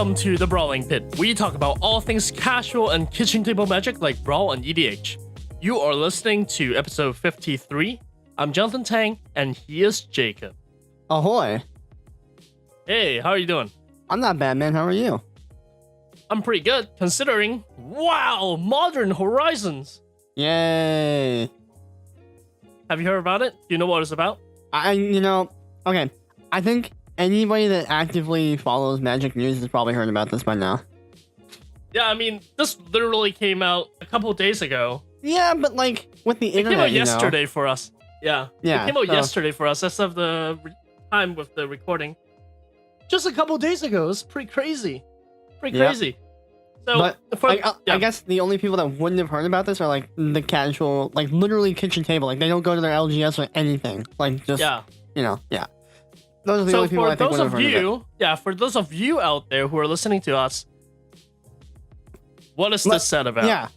Welcome to the Brawling Pit. We talk about all things casual and kitchen table magic like Brawl and EDH. You are listening to episode 53. I'm Johnathan Tang, and he is Jacob. Ahoy. Hey, how are you doing? I'm not bad, man. How are you? I'm pretty good, considering, wow, Modern Horizons. Yay. Have you heard about it? Do you know what it's about? Okay. I think anybody that actively follows Magic News has probably heard about this by now. Yeah, I mean, this literally came out a couple days ago. Yeah, but like with the internet, It came out yesterday for us. Yeah. Yeah. It came out yesterday for us. That's of the time with the recording. Just a couple days ago. It's pretty crazy. Pretty crazy. So, but I guess the only people that wouldn't have heard about this are like the casual, like literally kitchen table. Like they don't go to their LGS or anything. Like just, Those are the only people I think would have heard of it. For those of you out there who are listening to us, what is this set about? Yeah,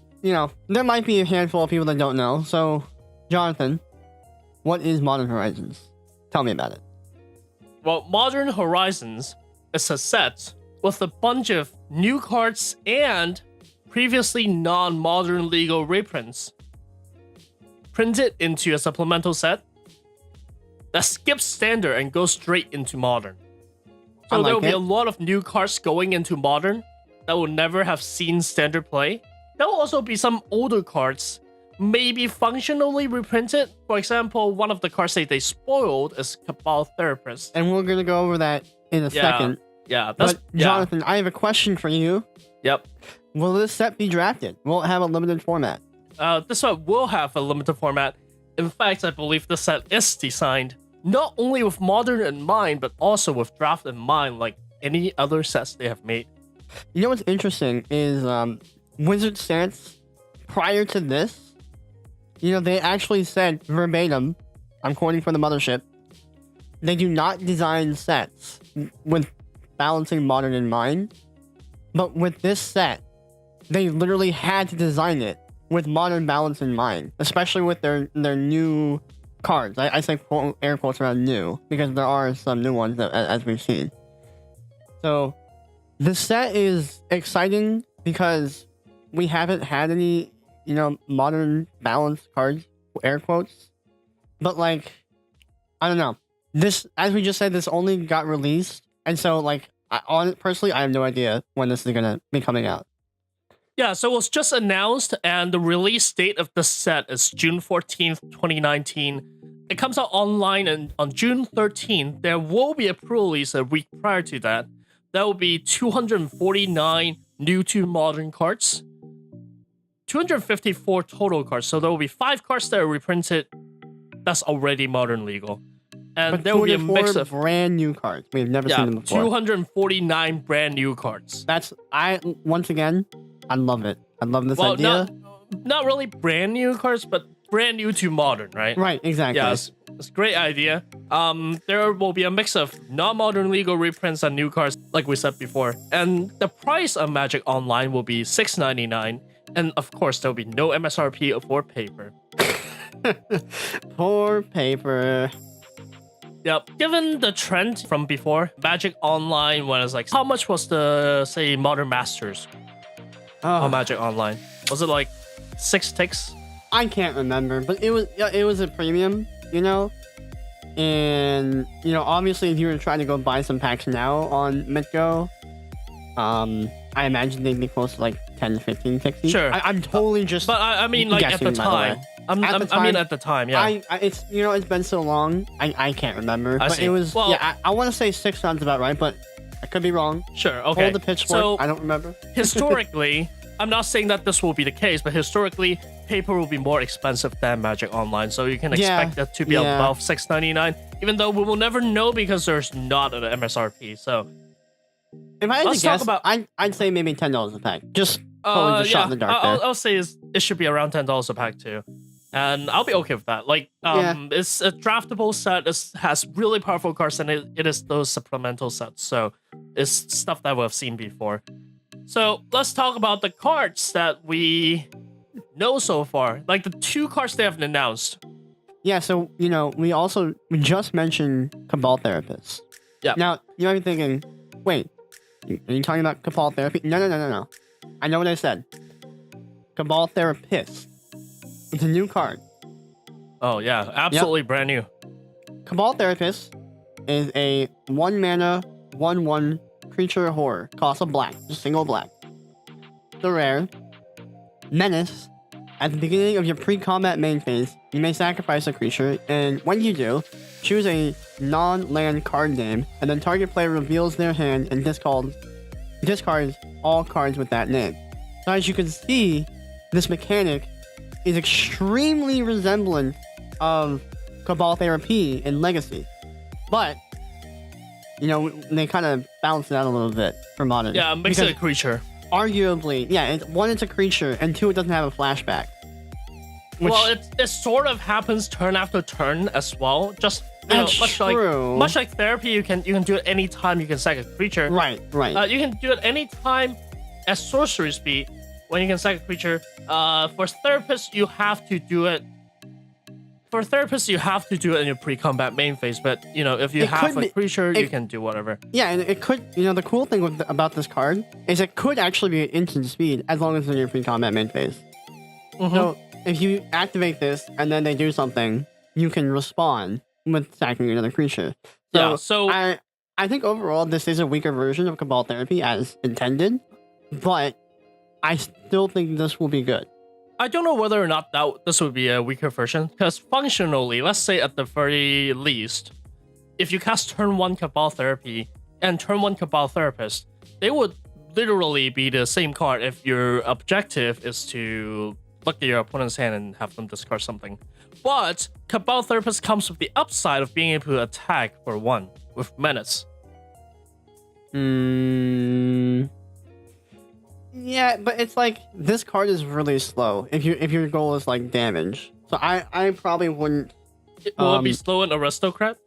there might be a handful of people that don't know. So, Johnathan, what is Modern Horizons? Tell me about it. Well, Modern Horizons is a set with a bunch of new cards and previously non-modern legal reprints printed into a supplemental set that skips standard and goes straight into modern. So there will be a lot of new cards going into modern that will never have seen standard play. There will also be some older cards, maybe functionally reprinted. For example, one of the cards that they spoiled is Cabal Therapist. And we're going to go over that in a second. Yeah, but Johnathan, I have a question for you. Yep. Will this set be drafted? Will it have a limited format? This set will have a limited format. In fact, I believe the set is designed not only with modern in mind, but also with draft in mind, like any other sets they have made. You know what's interesting is Wizard stance prior to this, they actually said verbatim, I'm quoting from the mothership, they do not design sets with balancing modern in mind, but with this set, they literally had to design it with modern balance in mind, especially with their new cards. I say quote, air quotes around new, because there are some new ones as we've seen. So, this set is exciting because we haven't had any, modern balanced cards, air quotes. But like, I don't know. This, as we just said, this only got released. And so like, personally, I have no idea when this is going to be coming out. Yeah, so it was just announced, and the release date of the set is June 14th, 2019. It comes out online on June 13th. There will be a pre-release a week prior to that. That will be 249 new to modern cards. 254 total cards. So there will be 5 cards that are reprinted that's already modern legal. And there will be a mix of brand new cards. We've never seen them before. 249 brand new cards. Once again, I love it. I love this idea. Not really brand new cards, but brand new to modern, right? Right, exactly. Yeah, it's a great idea. There will be a mix of non-modern legal reprints and new cards, like we said before. And the price of Magic Online will be $6.99. And of course, there will be no MSRP for paper. For paper. Yep. Given the trend from before, Magic Online, when it's like, how much was the, say, Modern Masters on Magic Online? Was it like 6 ticks? I can't remember, but it was a premium, and obviously if you were trying to go buy some packs now on MitGo, I imagine they'd be close to like 10 to 15 ticks each. Sure. I'm totally just but I mean like guessing, at the time. I mean at the time, yeah. It's been so long, I can't remember. But it was I want to say 6 sounds about right, but I could be wrong. Sure, okay. Hold the pitchfork, so, I don't remember. Historically, I'm not saying that this will be the case, but historically, paper will be more expensive than Magic Online, so you can expect that to be above $6.99, even though we will never know because there's not an MSRP. So, if I had to guess, I'd say maybe $10 a pack. Just totally just shot in the dark there. I'll say it should be around $10 a pack too, and I'll be okay with that. Like, it's a draftable set. It has really powerful cards, and it is those supplemental sets, so it's stuff that we've seen before. So let's talk about the cards that we know so far, like the 2 cards they have announced. Yeah, so we just mentioned Cabal Therapist. Yeah. Now you might be thinking, wait, Are you talking about Cabal Therapy? No. I know what I said. Cabal Therapist. It's a new card. Oh yeah, absolutely brand new. Cabal Therapist is a 1 mana, 1/1 creature horror. Cost of black. Just single black. The rare. Menace. At the beginning of your pre-combat main phase, you may sacrifice a creature, and when you do, choose a non-land card name, and then target player reveals their hand and discards all cards with that name. So as you can see, this mechanic is extremely resemblant of Cabal Therapy in Legacy. But, you know, they kind of balance it out a little bit for Modern. Yeah, it makes it a creature. Arguably, yeah, one, it's a creature, and two, it doesn't have a flashback. Well, it sort of happens turn after turn as well. Just much like therapy, you can do it anytime you can sack a creature. Right. You can do it anytime at sorcery speed when you can sack a creature. For therapists, you have to do it. For therapists, you have to do it in your pre-combat main phase. But if you have a creature, you can do whatever. Yeah, and it could. The cool thing about this card is it could actually be instant speed as long as it's in your pre-combat main phase. Mm-hmm. So if you activate this and then they do something, you can respond with sacking another creature. So I think overall this is a weaker version of Cabal Therapy as intended, but I still think this will be good. I don't know whether or not this would be a weaker version, because functionally, let's say at the very least, if you cast turn 1 Cabal Therapy and turn 1 Cabal Therapist, they would literally be the same card if your objective is to look at your opponent's hand and have them discard something. But Cabal Therapist comes with the upside of being able to attack for 1 with Menace. Yeah, but it's like this card is really slow. If your goal is like damage, so I probably wouldn't. Will it be slow in Aristocrat?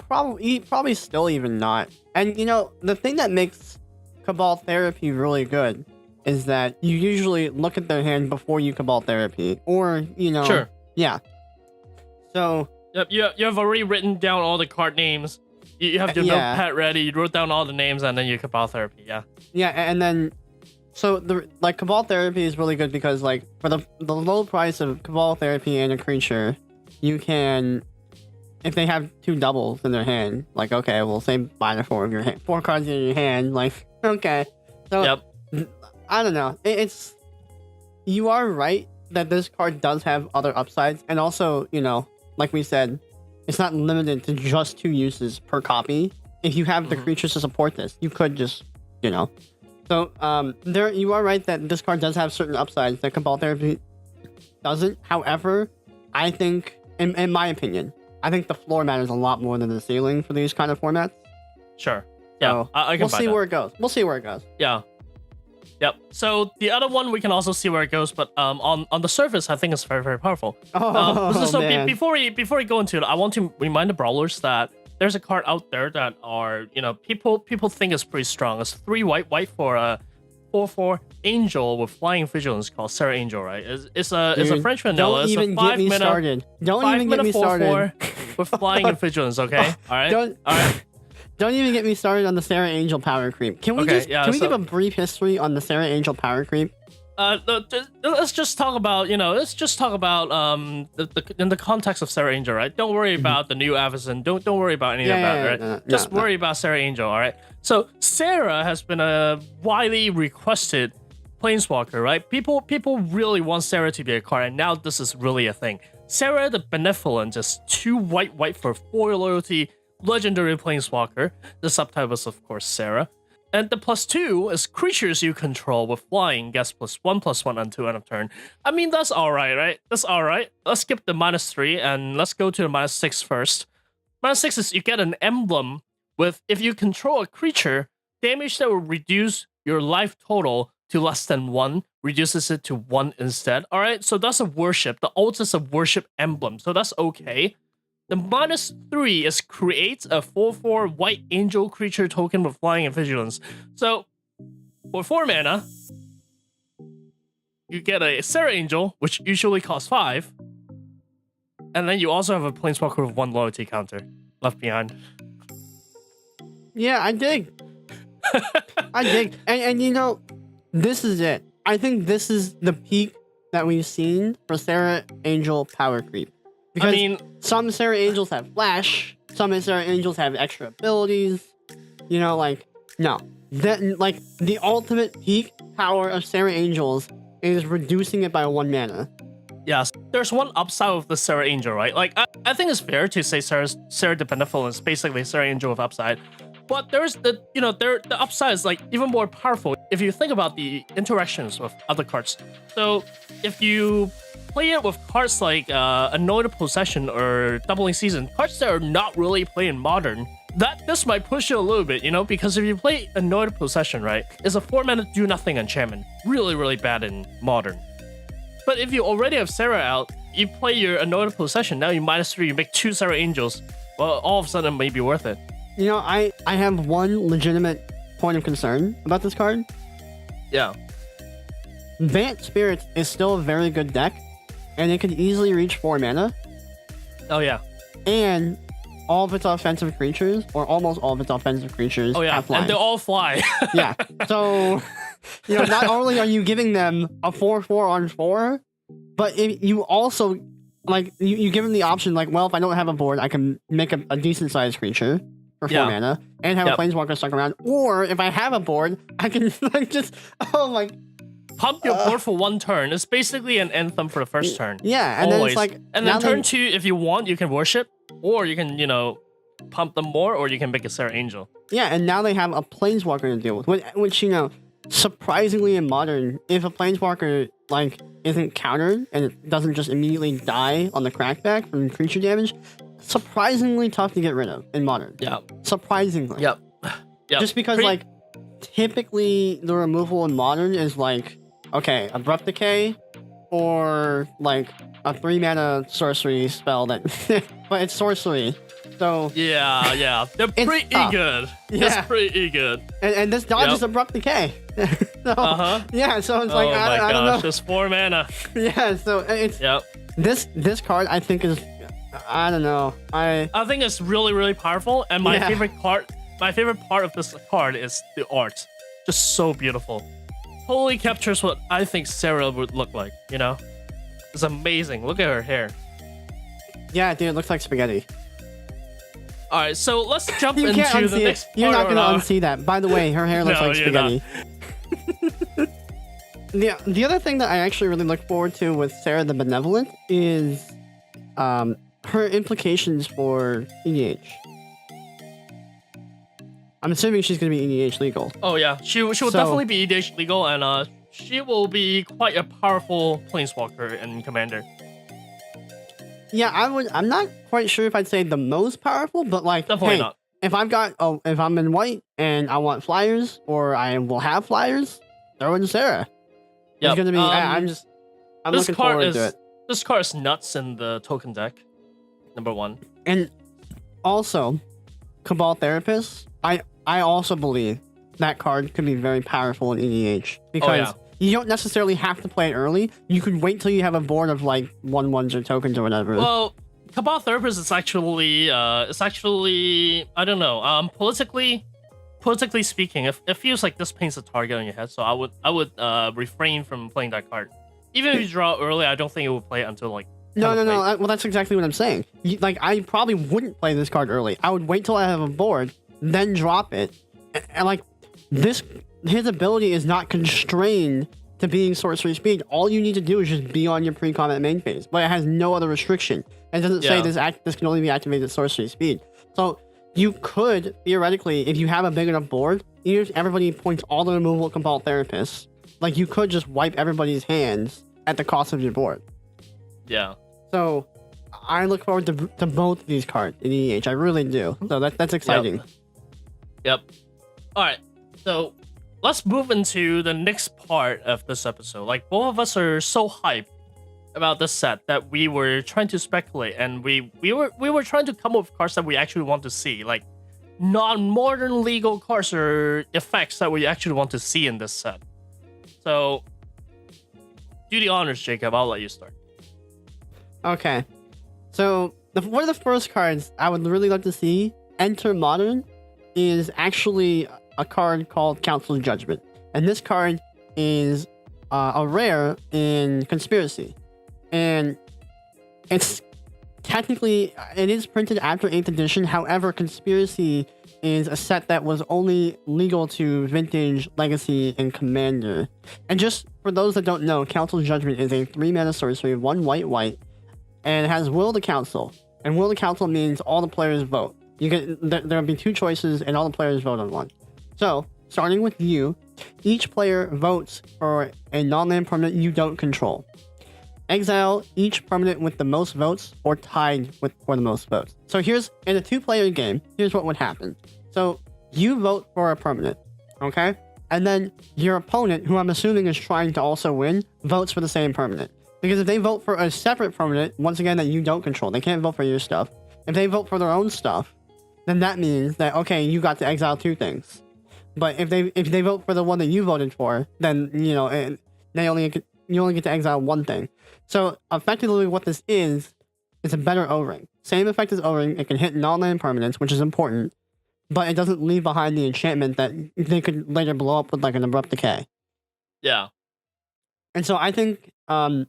Probably still even not. And the thing that makes Cabal Therapy really good is that you usually look at their hand before you Cabal Therapy, or Sure. Yeah. So. Yep. You have already written down all the card names. You have your notepad ready. You wrote down all the names, and then you Cabal Therapy. Yeah. Yeah, and then, so Cabal Therapy is really good because for the low price of Cabal Therapy and a creature, you can, if they have 2 doubles in their hand, okay, we'll say minor 4 of your hand, 4 cards in your hand, okay. So yep. I don't know. You are right that this card does have other upsides, and also like we said, it's not limited to just 2 uses per copy. If you have the creatures to support this, you could just, So, you are right that this card does have certain upsides that Cabal Therapy doesn't. However, I think, in my opinion, I think the floor matters a lot more than the ceiling for these kind of formats. Sure. Yeah, so, I can we'll see where it goes. We'll see where it goes. Yeah. Yep. So the other one we can also see where it goes, but on the surface, I think it's very, very powerful. Man. Before we go into it, I want to remind the brawlers that there's a card out there that are people think is pretty strong. It's 3 white for a 4/4 angel with flying vigilance called Sarah Angel, right? It's a French vanilla. Don't even get me started. Don't even get me started. With flying and vigilance. Okay. All right. All right. Don't even get me started on the Sarah Angel power creep. Can we give a brief history on the Sarah Angel power creep? Let's just talk about in the context of Sarah Angel, right? Don't worry about the new Avacyn. Don't worry about any of that, right? Just worry about Sarah Angel, all right? So Sarah has been a widely requested planeswalker, right? People really want Sarah to be a card, and now this is really a thing. Sarah the Benevolent is 2 white for 4 loyalty. Legendary planeswalker. The subtype is of course Sarah, and the +2 is creatures you control with flying gets +1/+1 until end of turn. I mean, that's all right? That's all right. Let's skip the -3 and let's go to the -6 first. -6 is you get an emblem with, if you control a creature, damage that will reduce your life total to less than 1 reduces it to 1 instead. All right, so that's a worship. The ult is a worship emblem, so that's okay. The -3 is create a 4/4 white angel creature token with flying and vigilance. So, for 4 mana, you get a Sarah Angel, which usually costs 5. And then you also have a planeswalker with 1 loyalty counter left behind. Yeah, I dig. I dig, and you know, this is it. I think this is the peak that we've seen for Sarah Angel power creep. Because I mean, some Sarah Angels have flash, some Sarah Angels have extra abilities. You know, like no, like the ultimate peak power of Sarah Angels is reducing it by 1 mana. yes, there's one upside of the Sarah Angel, right? Like, I think it's fair to say Sarah the Benevolent is basically Sarah Angel with upside. But there's the upside is like even more powerful if you think about the interactions with other cards. So if you play it with cards like Anointed Possession or Doubling Season, cards that are not really played in Modern, this might push you a little bit, because if you play Anointed Possession, right, it's a 4-mana do nothing enchantment, really, really bad in Modern. But if you already have Sarah out, you play your Anointed Possession, now you -3, you make 2 Sarah Angels, well, all of a sudden it may be worth it. You know, I have one legitimate point of concern about this card. Yeah. Vant Spirits is still a very good deck, and it could easily reach 4 mana, Oh, yeah. and all of its offensive creatures, or almost all of its offensive creatures, Oh, yeah. have flying. And they all fly. Yeah. So, not only are you giving them a 4/4 on 4, but you also, like, you give them the option, like, well, if I don't have a board, I can make a decent sized creature for 4 mana and have a Planeswalker stuck around. Or if I have a board, I can, like, just, Pump your board for 1 turn. It's basically an anthem for the first turn. Yeah, and always. then it's like, and then turn 2, if you want, you can worship, or you can, pump them more, or you can make a Sarah Angel. Yeah, and now they have a Planeswalker to deal with, which surprisingly in Modern, if a Planeswalker, like, isn't countered and it doesn't just immediately die on the crackback from creature damage, surprisingly tough to get rid of in Modern. Yeah. Surprisingly. Yep. Just because, like, typically the removal in Modern is, like, okay, Abrupt Decay, or, like, a 3-mana sorcery spell that... but it's sorcery, so... Yeah. They're pretty good. Yeah. It's pretty good. And this dodges Abrupt Decay. So, yeah, so it's like, I don't know. Just 4 mana. Yeah, so it's... Yep. This card, I think, is... I don't know. I think it's really, really powerful, and my favorite part of this card is the art. Just so beautiful. Totally captures what I think Sarah would look like, It's amazing. Look at her hair. Yeah, dude, it looks like spaghetti. Alright, so let's jump you into can't the unsee next it. You're not part. going to unsee that. By the way, her hair looks No, like you're spaghetti. The other thing that I actually really look forward to with Sarah the Benevolent is her implications for EDH. I'm assuming she's going to be EDH legal. Oh yeah, she will definitely be EDH legal, and she will be quite a powerful planeswalker and commander. Yeah, I'm not quite sure if I'd say the most powerful, but like, Definitely hey, not. if I'm in white and I want flyers, or I will have flyers, throw in Sarah. Yep. It's gonna be. I'm looking forward to it. This card is nuts in the token deck. Number 1. And also, Cabal Therapist. I also believe that card could be very powerful in EDH because you don't necessarily have to play it early. You could wait till you have a board of like 1/1s or tokens or whatever. Well, Cabal Therapist is actually I don't know. Politically speaking, it feels like this paints a target on your head. So I would refrain from playing that card. Even if you draw early, I don't think it will play it until like. No. Well, that's exactly what I'm saying. I probably wouldn't play this card early. I would wait till I have a board, then drop it. And like his ability is not constrained to being sorcery speed. All you need to do is just be on your pre-combat main phase, but it has no other restriction. It doesn't say this can only be activated at sorcery speed. So you could theoretically, if you have a big enough board, even if everybody points all the removal Cabal Therapists, like you could just wipe everybody's hands at the cost of your board. Yeah. So I look forward to both of these cards in EDH. I really do. So that's exciting. Yep. All right. So let's move into the next part of this episode. Like, both of us are so hyped about this set that we were trying to speculate, and we were trying to come up with cards that we actually want to see, like non-modern legal cards or effects that we actually want to see in this set. So, do the honors, Jacob. I'll let you start. Okay. So one of the first cards I would really love to see enter Modern is actually a card called Council's Judgment. And this card is a rare in Conspiracy. And it's technically, it is printed after 8th edition. However, Conspiracy is a set that was only legal to Vintage, Legacy, and Commander. And just for those that don't know, Council's Judgment is a 3-mana sorcery, 1 white, and it has Will the Council. And Will the Council means all the players vote. You get there'll be 2 choices, and all the players vote on one. So, starting with you, each player votes for a non-land permanent you don't control. Exile each permanent with the most votes or tied for the most votes. So in a 2-player game, here's what would happen. So you vote for a permanent, okay? And then your opponent, who I'm assuming is trying to also win, votes for the same permanent. Because if they vote for a separate permanent, once again, that you don't control, they can't vote for your stuff. If they vote for their own stuff, then that means that, okay, you got to exile 2 things. But if they vote for the one that you voted for, then, you only get to exile 1 thing. So effectively what this is a better O-Ring. Same effect as O-Ring, it can hit non-land permanents, which is important, but it doesn't leave behind the enchantment that they could later blow up with like an Abrupt Decay. Yeah. And so I think that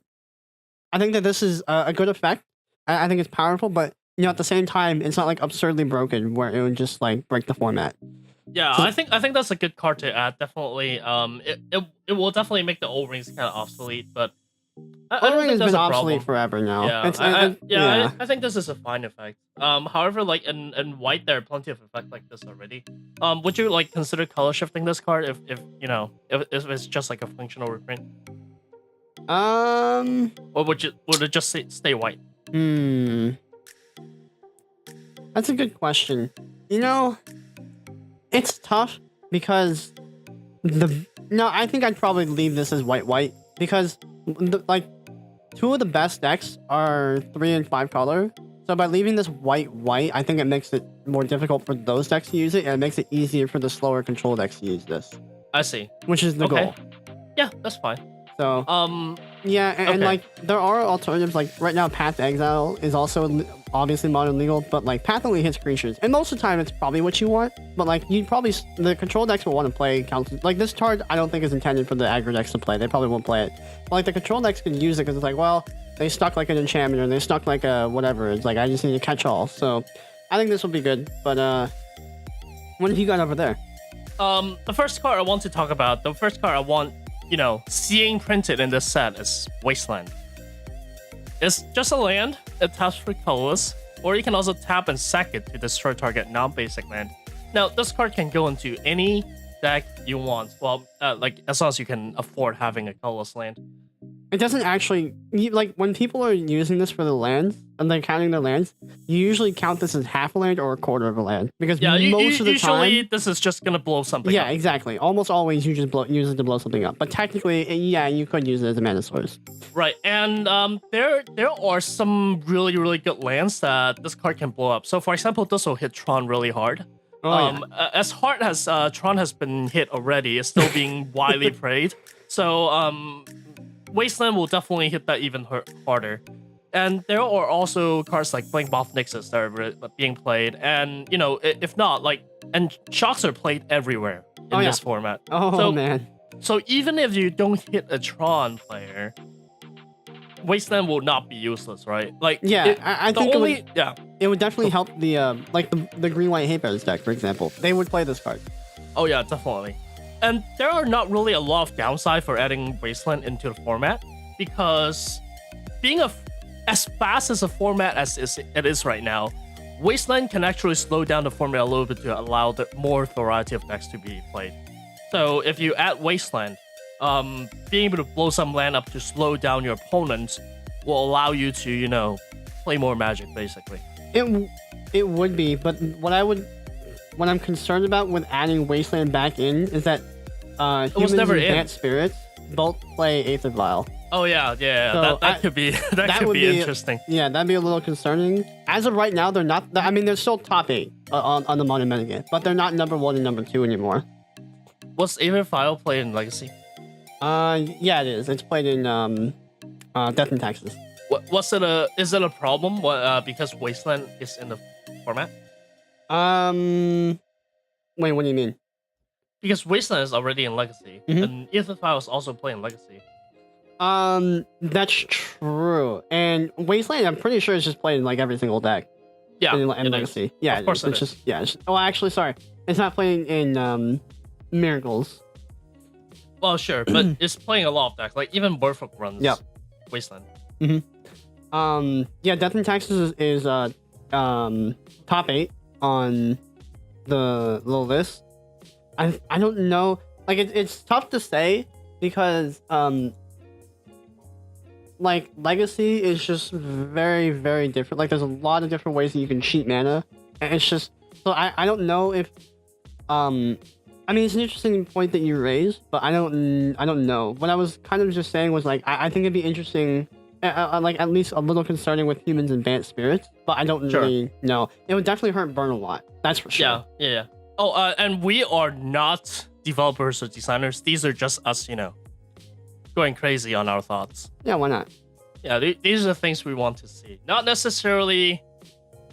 this is a good effect. I think it's powerful, but at the same time, it's not like absurdly broken where it would just like break the format. Yeah, I think that's a good card to add. Definitely, it will definitely make the O-Rings kind of obsolete, but O-Ring has been obsolete forever now. Yeah, I think this is a fine effect. However, like in white, there are plenty of effects like this already. Would you like consider color shifting this card if it's just like a functional reprint? Or would it just stay white? That's a good question. It's tough because I think I'd probably leave this as white because 2 of the best decks are 3 and 5 color. So by leaving this white, I think it makes it more difficult for those decks to use it, and it makes it easier for the slower control decks to use this. I see. Which is the goal. Yeah, that's fine. So and there are alternatives. Like right now, Path to Exile is also obviously modern legal, but like Path only hits creatures, and most of the time it's probably what you want. But like the control decks will want to play council. Like this card, I don't think is intended for the aggro decks to play. They probably won't play it. But like the control decks can use it because it's like, well, they stuck like an enchantment or they stuck like a whatever. It's like I just need to catch all. So I think this will be good. But what have you got over there? The first card I want to talk about. The first card I want. Seeing printed in this set is Wasteland. It's just a land, it taps for colorless, or you can also tap and sack it to destroy target non-basic land. Now, this card can go into any deck you want, well, as long as you can afford having a colorless land. It doesn't actually, when people are using this for the lands, and they're counting their lands, you usually count this as half a land or a quarter of a land. Because most of the time... Usually, this is just gonna blow something up. Yeah, exactly. Almost always you just use it to blow something up. But technically, yeah, you could use it as a mana source. Right, and there are some really, really good lands that this card can blow up. So, for example, this will hit Tron really hard. As hard as Tron has been hit already, it's still being widely played. So, Wasteland will definitely hit that even harder. And there are also cards like Blink Moth Nixus that are being played. And, if not, and shocks are played everywhere in this format. Man. So even if you don't hit a Tron player, Wasteland will not be useless, right? I think it would definitely help the green-white hate bears deck, for example. They would play this card. Oh, yeah, definitely. And there are not really a lot of downside for adding Wasteland into the format, because being as fast as a format as it is right now, Wasteland can actually slow down the format a little bit to allow more variety of decks to be played. So if you add Wasteland, being able to blow some land up to slow down your opponent will allow you to, play more Magic, basically. It would be, but what I'm concerned about with adding Wasteland back in is that humans and Advanced Spirits both play Aether Vial. Oh yeah. So that could be interesting. Yeah, that'd be a little concerning. As of right now, they're not. I mean, they're still top 8 on the modern metagame, but they're not number 1 and number 2 anymore. Was Aether Vial played in Legacy? Yeah, it is. It's played in Death and Taxes. Is it a problem? Because Wasteland is in the format? Wait, what do you mean? Because Wasteland is already in Legacy, and Ether File is also playing Legacy. That's true. And Wasteland, I'm pretty sure it's just played in like every single deck. Yeah, in it Legacy. is. Yeah, Of course it's just yeah. Oh, actually, sorry, it's not playing in Miracles. Well, sure, but it's playing a lot of decks. Like even Burfolk runs Yep. Wasteland. Yeah, Death and Taxes is top 8 on the little list. I don't know, like it's tough to say because like Legacy is just very, very different. Like there's a lot of different ways that you can cheat mana, and it's just so I don't know if I mean it's an interesting point that you raised, but I don't know. What I was kind of just saying was like I think it'd be interesting. Like at least a little concerning with humans' advanced spirits, but I don't really know. It would definitely hurt Burn a lot. That's for sure. Yeah. Oh, and we are not developers or designers. These are just us, going crazy on our thoughts. Yeah, why not? Yeah, these are the things we want to see. Not necessarily,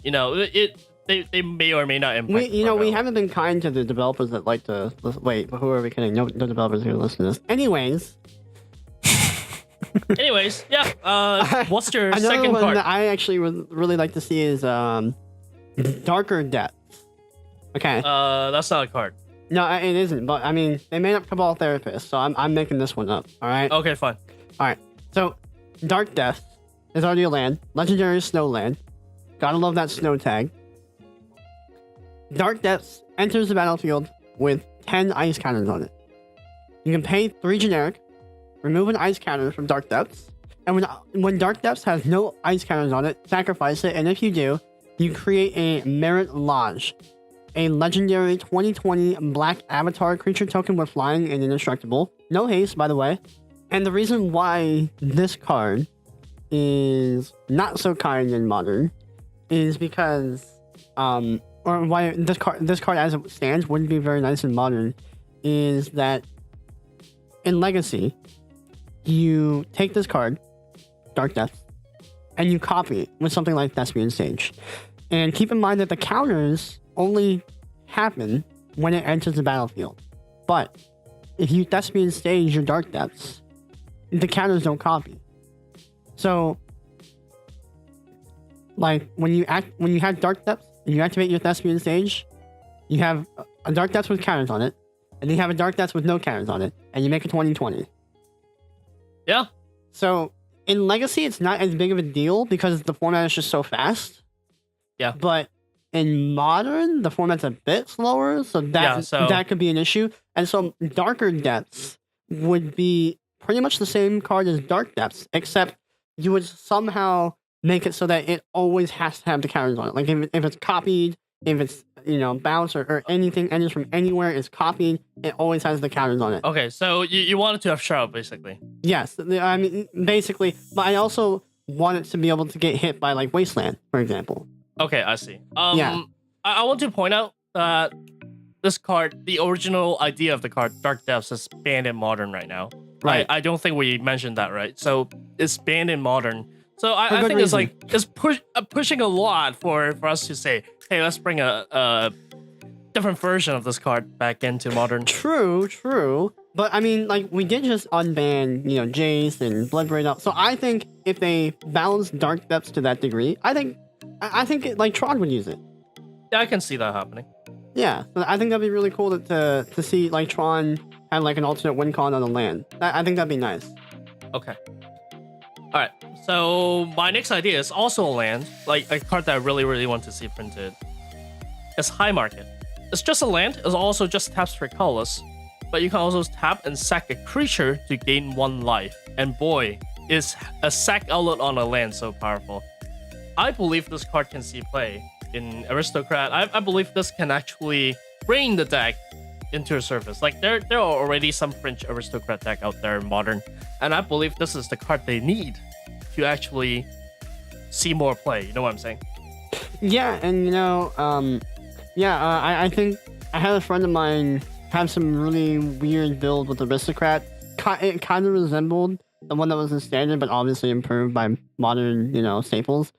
they may or may not impact. We haven't been kind to the developers that like to wait. But who are we kidding? No developers are gonna listen to this. Anyways, yeah. What's your Another second one card? that I actually would really like to see is Darker Depths. Okay. That's not a card. No, it isn't. But I mean, they made up Cabal Therapist, so I'm making this one up. All right. Okay, fine. All right. So, Dark Depths is already a land. Legendary Snow land. Gotta love that snow tag. Dark Depths enters the battlefield with 10 ice counters on it. You can pay 3 generic, remove an ice counter from Dark Depths, and when Dark Depths has no ice counters on it, sacrifice it, and if you do, you create a Merit Lodge, a legendary 2020 black avatar creature token with flying and indestructible. No haste, by the way. And the reason why this card is not so kind in Modern is because, or why this card as it stands wouldn't be very nice in Modern, is that in Legacy, you take this card, Dark Depths, and you copy it with something like Thespian Stage. And keep in mind that the counters only happen when it enters the battlefield. But if you Thespian Stage your Dark Depths, the counters don't copy. So, like when you have Dark Depths and you activate your Thespian Stage, you have a Dark Depths with counters on it, and then you have a Dark Depths with no counters on it, and you make a 20/20. Yeah. So in Legacy, it's not as big of a deal because the format is just so fast. Yeah. But in Modern, the format's a bit slower, so that could be an issue. And so Darker Depths would be pretty much the same card as Dark Depths, except you would somehow make it so that it always has to have the counters on it. Like if it's copied, if it's bounce or anything enters from anywhere is copied, it always has the counters on it. Okay, so you want it to have Shroud, basically. Yes, I mean basically, but I also want it to be able to get hit by like Wasteland, for example. Okay, I see. I want to point out that this card, the original idea of the card, Dark Depths, is banned in Modern right now. Right. I don't think we mentioned that, right? So it's banned in Modern. So I think reason. it's pushing a lot for us to say, hey, let's bring a different version of this card back into Modern. True. But I mean, like we did just unban, Jace and Bloodbraid out. So I think if they balance Dark Depths to that degree, I think like Tron would use it. Yeah, I can see that happening. Yeah, I think that'd be really cool to see like Tron have like an alternate win con on the land. I think that'd be nice. Okay. All right. So my next idea is also a land, like a card that I really, really want to see printed. It's High Market. It's just a land. It's also just taps for colorless, but you can also tap and sack a creature to gain 1 life. And boy, is a sack outlet on a land so powerful. I believe this card can see play in Aristocrat. I believe this can actually bring the deck into a surface. Like there are already some French Aristocrat deck out there in Modern, and I believe this is the card they need to actually see more play. You know what I'm saying? Yeah, and I think I had a friend of mine have some really weird build with Aristocrat. It kind of resembled the one that was in Standard, but obviously improved by Modern, staples.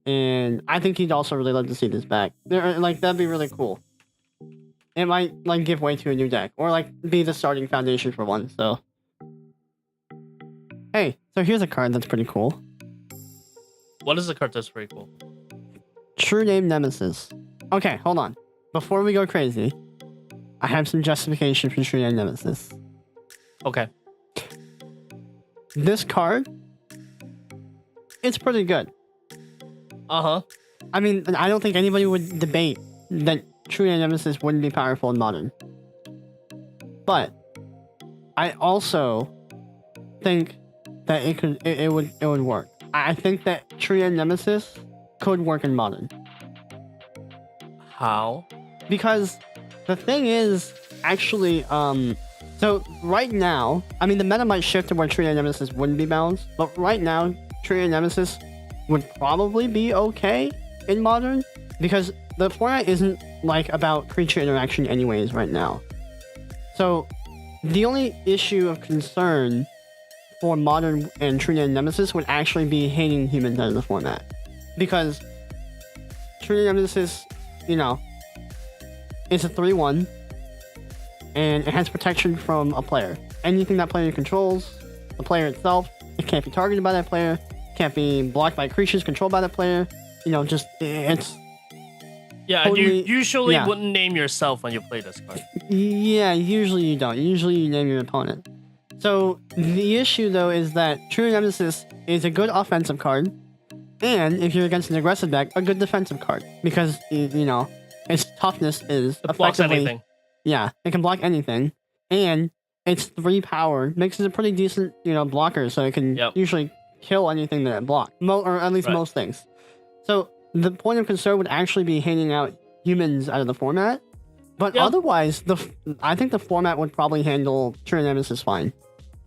And I think he'd also really love to see this back. Like that'd be really cool. it might like give way to a new deck or like be the starting foundation for one. So, hey, so here's a card that's pretty cool. What is the card that's pretty cool? True Name Nemesis. Okay, hold on. Before we go crazy, I have some justification for True Name Nemesis. Okay. This card, it's pretty good. Uh-huh. I mean, I don't think anybody would debate that True Name Nemesis wouldn't be powerful in Modern. But I also think that it would work. I think that True Name Nemesis could work in Modern. How? Because the thing is, actually, so right now, I mean, the meta might shift to where True Name Nemesis wouldn't be balanced, but right now, True Name Nemesis would probably be okay in Modern, because the format isn't, like, about creature interaction anyways right now. So, the only issue of concern for Modern and True Name Nemesis would actually be hating humans out of the format. Because True Name Nemesis, you know, it's a 3/1, and it has protection from a player. Anything that player controls, the player itself, it can't be targeted by that player, can't be blocked by creatures controlled by that player. You know, just, it's... Yeah, totally, you usually wouldn't name yourself when you play this card. Yeah, usually you don't. Usually you name your opponent. So, the issue, though, is that True Nemesis is a good offensive card, and if you're against an aggressive deck, a good defensive card. Because, you know, its toughness is It blocks anything. Yeah, it can block anything. And its 3 power makes it a pretty decent, you know, blocker, so it can usually kill anything that it blocks. Or at least most things. So, the point of concern would actually be hanging out humans out of the format. But otherwise, I think the format would probably handle True Nemesis fine.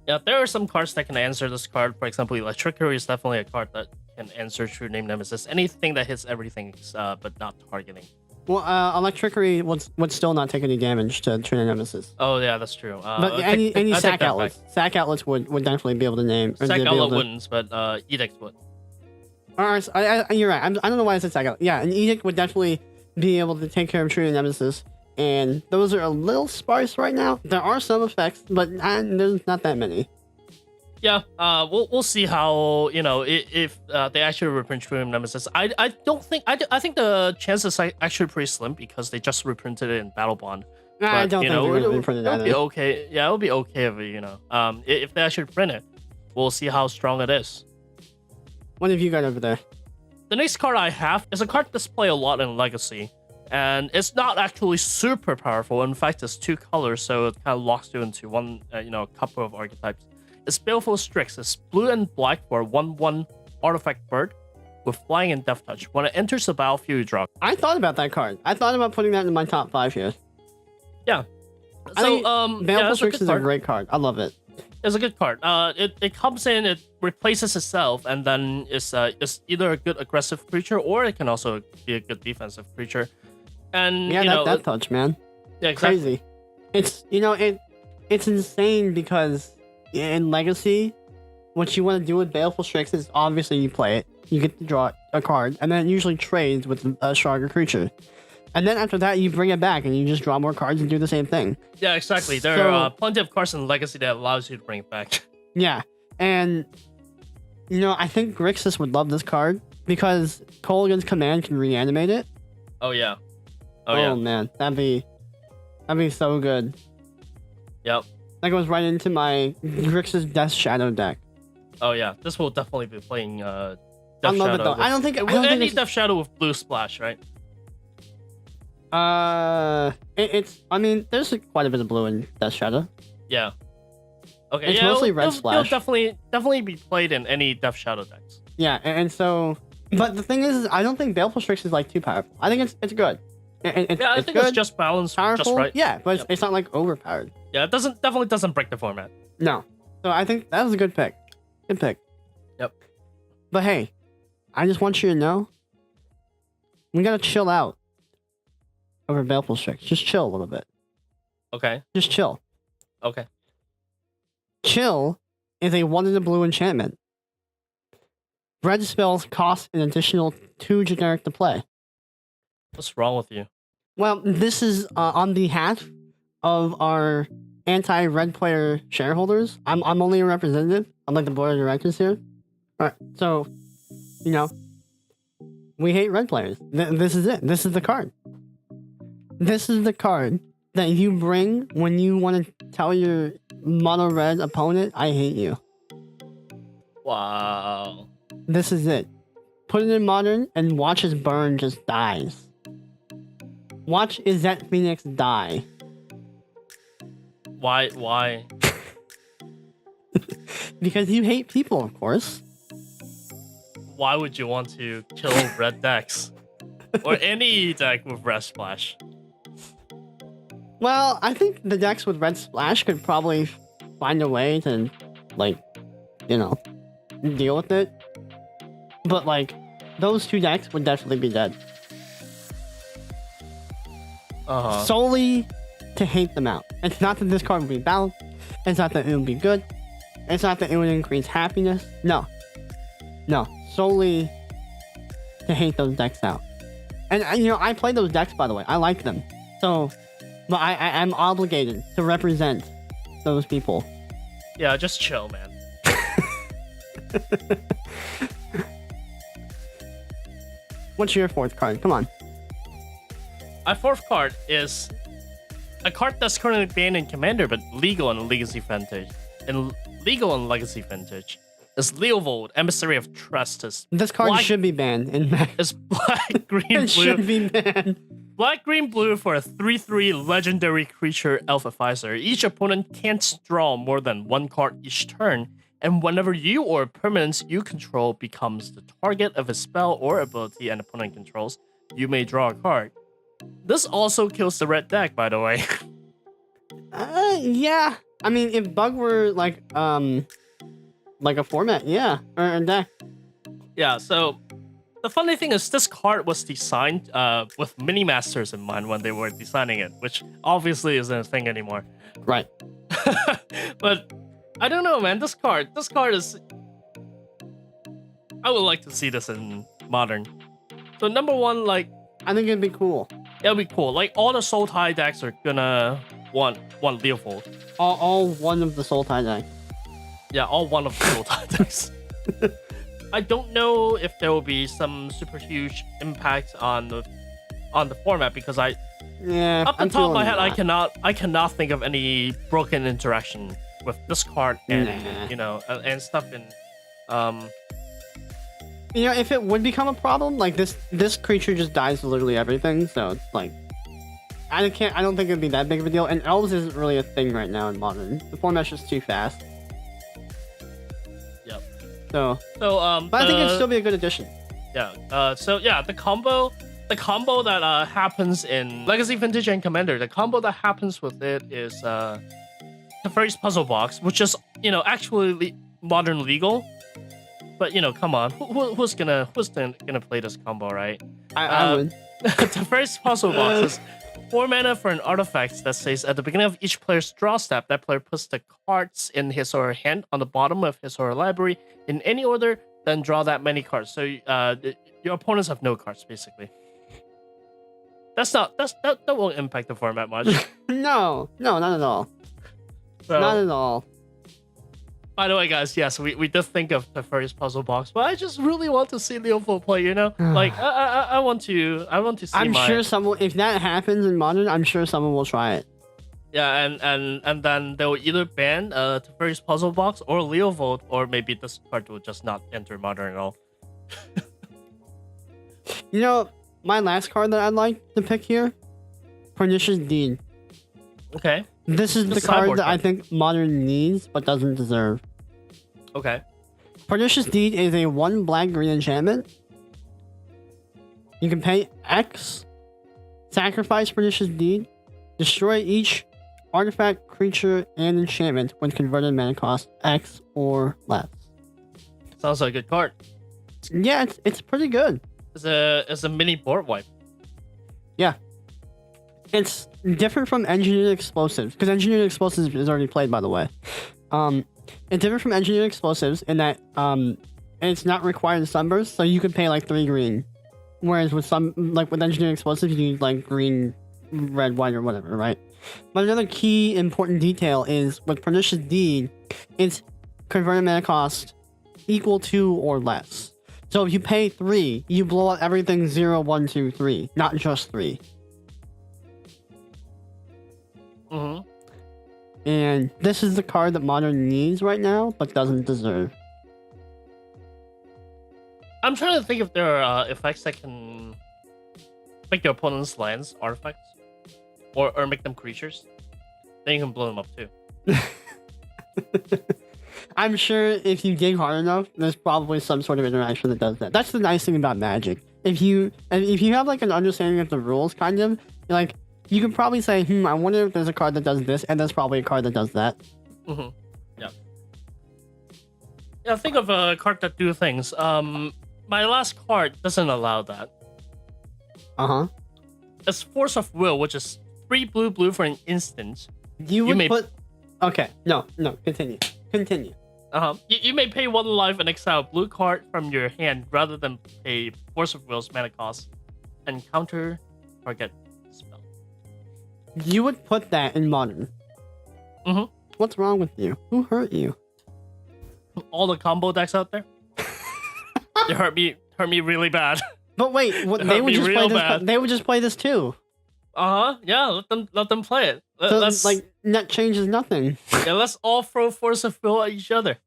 Yeah, there are some cards that can answer this card. For example, Electricity is definitely a card that can answer True Name Nemesis. Anything that hits everything, but not targeting. Well, Electricity would still not take any damage to True Name Nemesis. Oh yeah, that's true. But any sack outlets, would definitely be able to name. Sack outlet wouldn't, but Edict would. Alright, you're right. I don't know why I said sack outlet. Yeah, an Edict would definitely be able to take care of True Name Nemesis. And those are a little sparse right now. There are some effects, but there's not that many. Yeah, we'll see how, you know, if they actually reprint True Name Nemesis. I don't think I think the chances are actually pretty slim because they just reprinted it in Battle Bond. But, I don't think they're going to reprint it either. It'll be okay. Yeah, it'll be okay if you know. If they actually print it, we'll see how strong it is. What have you got over there? The next card I have is a card that's played a lot in Legacy. And it's not actually super powerful. In fact, it's 2 colors, so it kind of locks you into one, you know, a couple of archetypes. It's Baleful Strix. It's blue and black for a 1/1 artifact bird with flying and death touch. When it enters the battlefield, you draw. I thought about that card. I thought about putting that in my top 5 here. Yeah. So, Baleful Strix is a great card. I love it. It's a good card. It comes in, it replaces itself, and then it's either a good aggressive creature or it can also be a good defensive creature. And yeah, you know, that touch, man. Yeah, exactly. Crazy. It's, you know, it's insane because in Legacy, what you want to do with Baleful Strix is obviously you play it, you get to draw a card, and then it usually trades with a stronger creature. And then after that, you bring it back and you just draw more cards and do the same thing. Yeah, exactly. There are plenty of cards in Legacy that allows you to bring it back. Yeah, and you know, I think Grixis would love this card because Kolaghan's Command can reanimate it. Oh yeah. Oh man, that'd be so good. Yep. That goes right into my Grixis Death Shadow deck. Oh yeah, this will definitely be playing Death I love Shadow. it though. I don't think any Death Shadow with blue splash, right? It's. I mean, there's quite a bit of blue in Death Shadow. Yeah. Okay. It's mostly red splash. It'll definitely be played in any Death Shadow decks. Yeah, and so, but the thing is, I don't think Baleful Strix is like too powerful. I think it's good. I think good, it's just balanced, powerful, just right. Yeah, but it's not like overpowered. Yeah, it definitely doesn't break the format. No. So I think that was a good pick. Good pick. Yep. But hey, I just want you to know, we gotta chill out over Baleful Strix. Just chill a little bit. Okay. Just chill. Okay. Chill is a 1 in the blue enchantment. Red spells cost an additional 2 generic to play. What's wrong with you? Well, this is on behalf of our anti-red player shareholders. I'm only a representative. I'm like the board of directors here. All right, so, you know, we hate red players. This is it. This is the card. This is the card that you bring when you want to tell your mono red opponent, I hate you. Wow. This is it. Put it in modern and watch as Burn just dies. Watch Izzet Phoenix die. Why? Because you hate people, of course. Why would you want to kill red decks? Or any deck with red splash? Well, I think the decks with red splash could probably find a way to, like, you know, deal with it. But, like, those two decks would definitely be dead. Solely to hate them out. It's not that this card would be balanced. It's not that it would be good. It's not that it would increase happiness. No. Solely to hate those decks out. And, you know, I play those decks, by the way. I like them. So, but I'm obligated to represent those people. Yeah, just chill, man. What's your fourth card? Come on. My fourth card is a card that's currently banned in Commander, but legal in Legacy Vintage. Is Leovold, Emissary of Trestus. This card should be banned in It's black, green, blue. It should be banned. Black, green, blue for a 3/3 legendary creature Elf Advisor. Each opponent can't draw more than one card each turn, and whenever you or a permanent you control becomes the target of a spell or ability an opponent controls, you may draw a card. This also kills the red deck, by the way. Yeah. I mean, if Bug were like a format, yeah, or a deck. Yeah, so the funny thing is this card was designed with mini masters in mind when they were designing it, which obviously isn't a thing anymore. Right. But I don't know, man. This card is. I would like to see this in modern. So number one, like, I think it'd be cool. It'll be cool. Like all the Soul Tie decks are gonna want Leovold. All one of the Soul Tie decks. Yeah, all one of the Soul Tie decks. I don't know if there will be some super huge impact on the format because off the top of my head, I cannot think of any broken interaction with this card and and stuff in You know, if it would become a problem, like this creature just dies to literally everything, so it's like I don't think it'd be that big of a deal. And elves isn't really a thing right now in modern. The format's just too fast. Yep. But I think it'd still be a good addition. Yeah. The combo that happens in Legacy Vintage and Commander, the combo that happens with it is the first puzzle box, which is actually modern legal. But come on, who's gonna play this combo, right? I would. The first puzzle box is 4 mana for an artifact that says at the beginning of each player's draw step, that player puts the cards in his or her hand on the bottom of his or her library in any order, then draw that many cards. So your opponents have no cards, basically. That won't impact the format much. No, not at all. So, not at all. By the way, guys, yes, we did think of the first puzzle box, but I just really want to see Leovold play. Like I want to see. I'm sure someone, if that happens in modern, I'm sure someone will try it. Yeah, and then they will either ban the first puzzle box or Leovold, or maybe this card will just not enter modern at all. My last card that I'd like to pick here, Pernicious Deed. Okay. This is the card that I think modern needs but doesn't deserve. Okay. Pernicious Deed is a 1 black-green enchantment. You can pay X, sacrifice Pernicious Deed, destroy each artifact, creature, and enchantment when converted mana cost X or less. Sounds like a good card. Yeah, it's pretty good. It's a mini board wipe. Yeah. It's different from Engineered Explosives, because Engineered Explosives is already played, by the way. It's different from Engineered Explosives in that it's not required in Sunburst, so you could pay like 3 green. Whereas with with Engineered Explosives, you need like green red, white, or whatever, right? But another key important detail is with Pernicious Deed, it's converted mana cost equal to or less. So if you pay 3, you blow out everything 0, 1, 2, 3, not just 3. Mm-hmm. And this is the card that Modern needs right now, but doesn't deserve. I'm trying to think if there are effects that can make your opponent's lands artifacts, or make them creatures. Then you can blow them up too. I'm sure if you dig hard enough, there's probably some sort of interaction that does that. That's the nice thing about Magic. If you have like an understanding of the rules, kind of, like you can probably say, I wonder if there's a card that does this, and there's probably a card that does that. Mm-hmm. Yeah. Yeah. Think of a card that do things. My last card doesn't allow that. Uh-huh. It's Force of Will, which is 3 blue for an instant. You may put... Okay, no, continue. You may pay 1 life and exile a blue card from your hand rather than pay Force of Will's mana cost and counter target spell. You would put that in Modern. Mm-hmm. What's wrong with you? Who hurt you? All the combo decks out there. They hurt me really bad. But wait, they would just play this. They would just play this too. Yeah. Let them play it. So let's like net changes nothing. Yeah, let's all throw Force of Will at each other.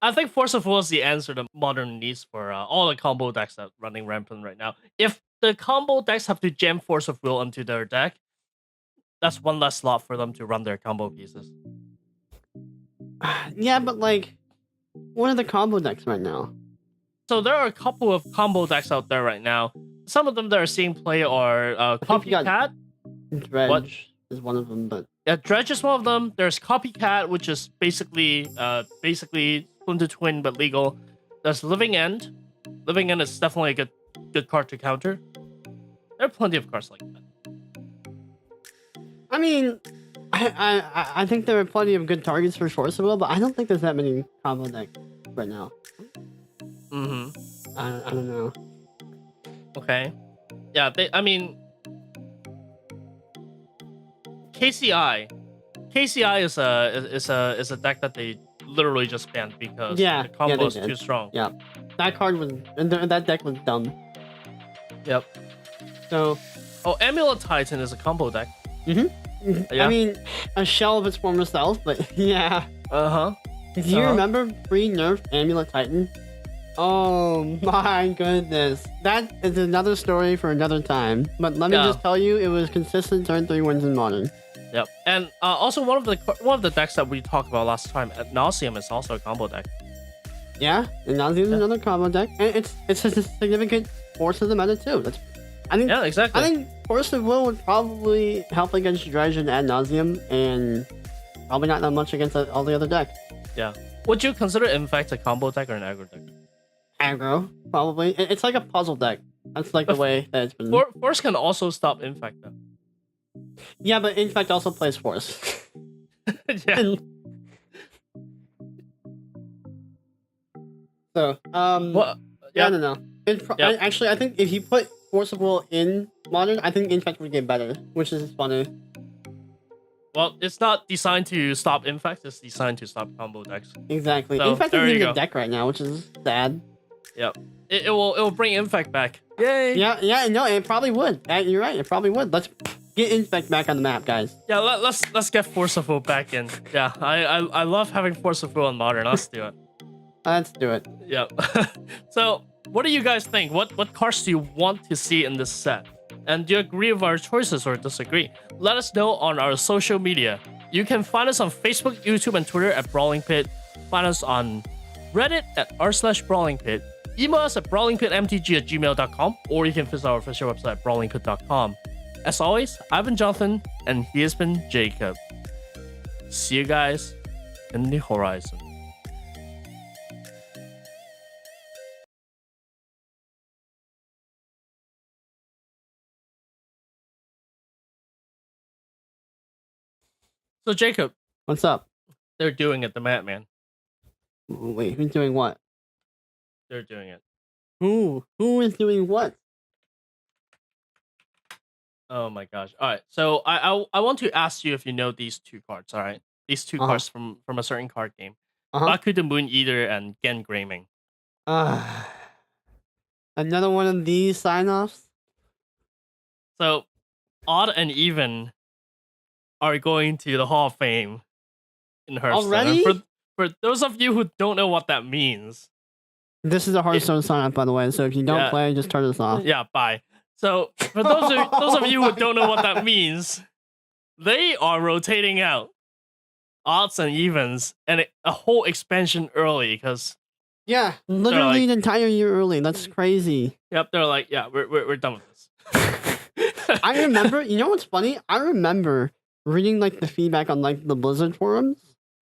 I think Force of Will is the answer to Modern needs for all the combo decks that are running rampant right now. If the combo decks have to jam Force of Will into their deck, that's one less slot for them to run their combo pieces. Yeah, but like, what are the combo decks right now? So there are a couple of combo decks out there right now. Some of them that are seeing play are Copycat. Dredge is one of them, but yeah, Dredge is one of them. There's Copycat, which is basically Twin to Twin but legal. There's Living End. Living End is definitely a good card to counter. There are plenty of cards like that. I mean, I think there are plenty of good targets for Force of Will, but I don't think there's that many combo decks right now. Mm-hmm. I don't know. Okay. Yeah, KCI is a deck that they literally just banned because the combo is too strong. Yeah, that card was that deck was dumb. Yep. So, Amulet Titan is a combo deck. Yeah. I mean, a shell of its former self, but yeah. Do you remember pre-nerfed Amulet Titan? Oh my goodness. That is another story for another time. But let me just tell you, it was consistent turn 3 wins in Modern. Yep. And also one of the decks that we talked about last time, Ad Nauseam, is also a combo deck. Yeah, Ad Nauseam is another combo deck. And it's a significant force of the meta too. Exactly. I think Force of Will would probably help against Dredge and Ad Nauseam, and probably not that much against all the other decks. Yeah. Would you consider Infect a combo deck or an aggro deck? Aggro, probably. It's like a puzzle deck. That's like the way that it's been. Force can also stop Infect though. Yeah, but Infect also plays Force. Yeah. So, I don't know. Actually, I think if you put Force of Will in Modern, I think Infect would get better, which is funny. Well, it's not designed to stop Infect, it's designed to stop combo decks. Exactly. So, Infect isn't even a deck right now, which is sad. Yep. It will bring Infect back. Yay! Yeah, no, it probably would. You're right, it probably would. Let's get Infect back on the map, guys. Yeah, let's get Force of Will back in. Yeah, I love having Force of Will in Modern. Let's do it. Let's do it. Yep. So, what do you guys think? What cards do you want to see in this set? And do you agree with our choices or disagree? Let us know on our social media. You can find us on Facebook, YouTube, and Twitter at Brawling Pit. Find us on Reddit at r/BrawlingPit. Email us at brawlingpitmtg@gmail.com, or you can visit our official website at brawlingpit.com. As always, I've been Johnathan, and he has been Jacob. See you guys in the horizon. So Jacob, what's up? They're doing it, the Madman. Wait, who's doing what? They're doing it. Who is doing what? Oh my gosh. All right. So I want to ask you if you know these two cards. All right. These two Uh huh. cards from a certain card game. Uh huh. Baku the Moon Eater and Gen Graming. Uh, another one of these sign offs. So Odd and Even are going to the Hall of Fame in Hearthstone. And Already? for those of you who don't know what that means, This is a it, Hearthstone sign off, by the way. So if you don't yeah, play, just turn this off. yeah, bye. So for those of you who don't know what that means, they are rotating out odds and evens and a whole expansion early because Yeah, literally an entire year early. That's crazy. yep, they're like, yeah, we're done with this. I remember, you know what's funny? I remember reading like the feedback on like the Blizzard forums.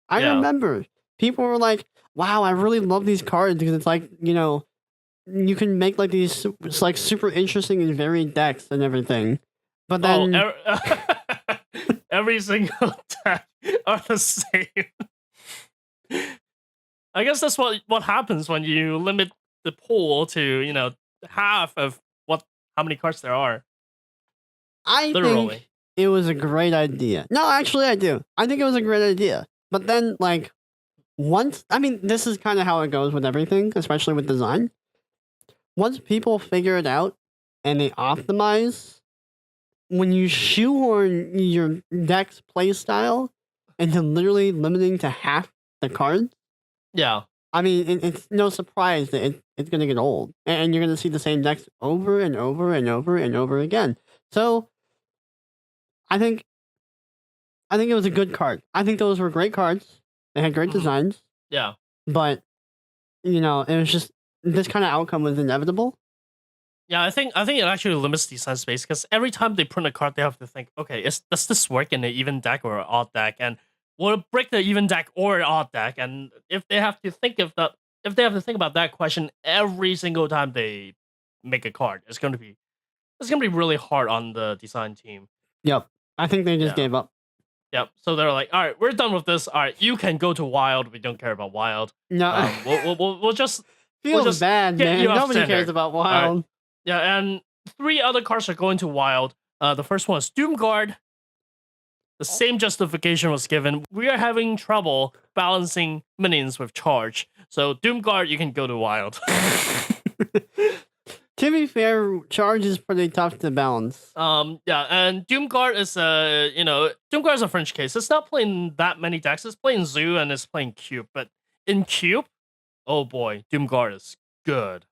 I Yeah. remember people were like, "Wow, I really love these cards because it's like, you know, you can make like these it's like super interesting and varied decks and everything." But then every single deck are the same. I guess that's what happens when you limit the pool to, half of how many cards there are. I Literally. think it was a great idea. No, actually, I do. I think it was a great idea. But then, like, I mean, this is kind of how it goes with everything, especially with design. Once people figure it out and they optimize, when you shoehorn your deck's playstyle into literally limiting to half the cards, Yeah. I mean, it's no surprise that it's going to get old. And you're going to see the same decks over and over and over and over again. So, I think it was a good card. I think those were great cards. They had great designs, Yeah. but it was just this kind of outcome was inevitable. Yeah, I think it actually limits design space because every time they print a card, they have to think, okay, does this work in an even deck or an odd deck, and will it break the even deck or an odd deck? And if they have to think about that question every single time they make a card, it's gonna be really hard on the design team. Yep, I think they just Yeah. gave up. Yep. So they're like, all right, we're done with this. All right, you can go to Wild. We don't care about Wild. No, We'll just feels just bad, get man. you off Nobody center. cares about Wild. Yeah, and 3 other cards are going to Wild. The first one is Doomguard. The same justification was given. We are having trouble balancing minions with charge. So Doomguard, you can go to Wild. To be fair, charge is pretty tough to balance. Yeah, and Doomguard is Doomguard is a French case. It's not playing that many decks. It's playing Zoo and it's playing Cube. But in Cube, oh boy, Doomguard is good.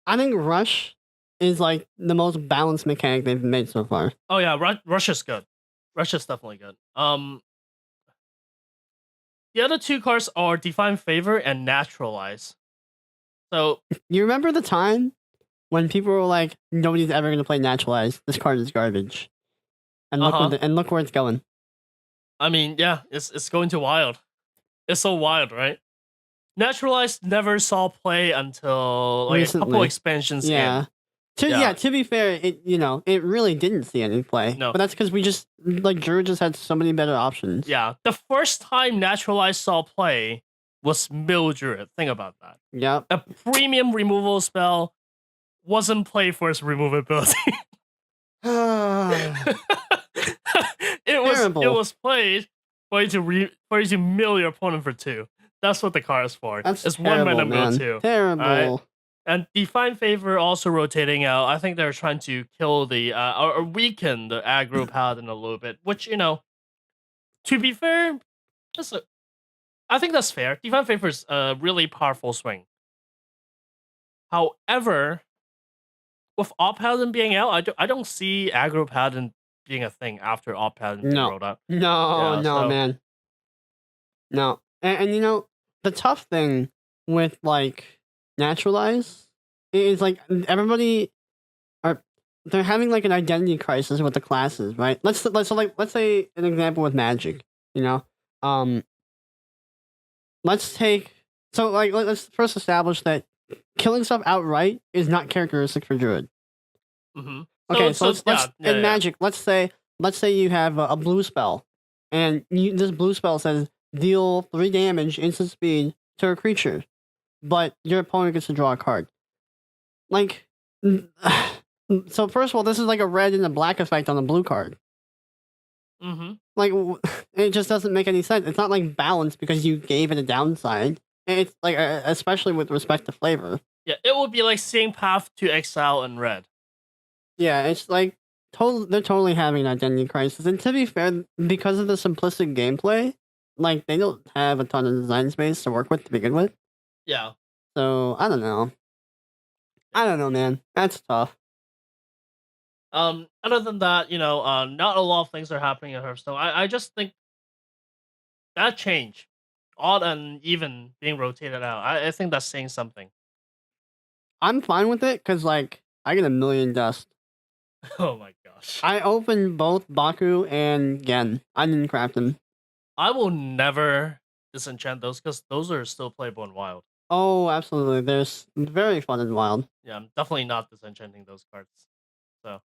I think Rush is like the most balanced mechanic they've made so far. Oh yeah, Rush is good. Rush is definitely good. The other 2 cards are Define Favor and Naturalize. So You remember the time when people were like, "Nobody's ever gonna play Naturalize. This card is garbage," and look where it's going. I mean, yeah, it's going to Wild. It's so wild, right? Naturalized never saw play until like a couple Recently. expansions Yeah. in. To be fair, it really didn't see any play. No. But that's because we just Drew just had so many better options. Yeah, the first time Naturalized saw play was Mildred. Think about that. Yep. A premium removal spell wasn't played for its removability. It Terrible. was played for you to mill your opponent for 2. That's what the card is for. That's it's terrible, 1 mana mill man. 2. Terrible. Alright. And Define Favor also rotating out. I think they're trying to kill the or weaken the aggro paladin a little bit, which to be fair, I think that's fair. Define Favor is a really powerful swing. However, with Op Paladin being out, I don't see aggro paladin being a thing after Op Paladin being rolled out. No, man. No. And the tough thing with like Naturalize is like everybody they're having like an identity crisis with the classes, right? Let's say an example with Magic, let's first establish that killing stuff outright is not characteristic for Druid. Mm-hmm. Okay, so in Magic, let's say you have a blue spell, and this blue spell says deal 3 damage instant speed to a creature, but your opponent gets to draw a card. Like, So first of all, this is like a red and a black effect on a blue card. Mm-hmm. Like, it just doesn't make any sense. It's not like balanced because you gave it a downside. It's like, especially with respect to flavor. Yeah, it would be like seeing Path to Exile in red. Yeah, it's like they're totally having an identity crisis. And to be fair, because of the simplistic gameplay, like they don't have a ton of design space to work with to begin with. Yeah. So I don't know. I don't know, man. That's tough. Other than that, not a lot of things are happening in Hearthstone. I just think that change, odd and even being rotated out, I think that's saying something. I'm fine with it because like I get a million dust. Oh my gosh. I opened both Baku and Gen. I didn't craft them. I will never disenchant those because those are still playable in Wild. Oh, absolutely. There's very fun and wild. Yeah, I'm definitely not disenchanting those cards. So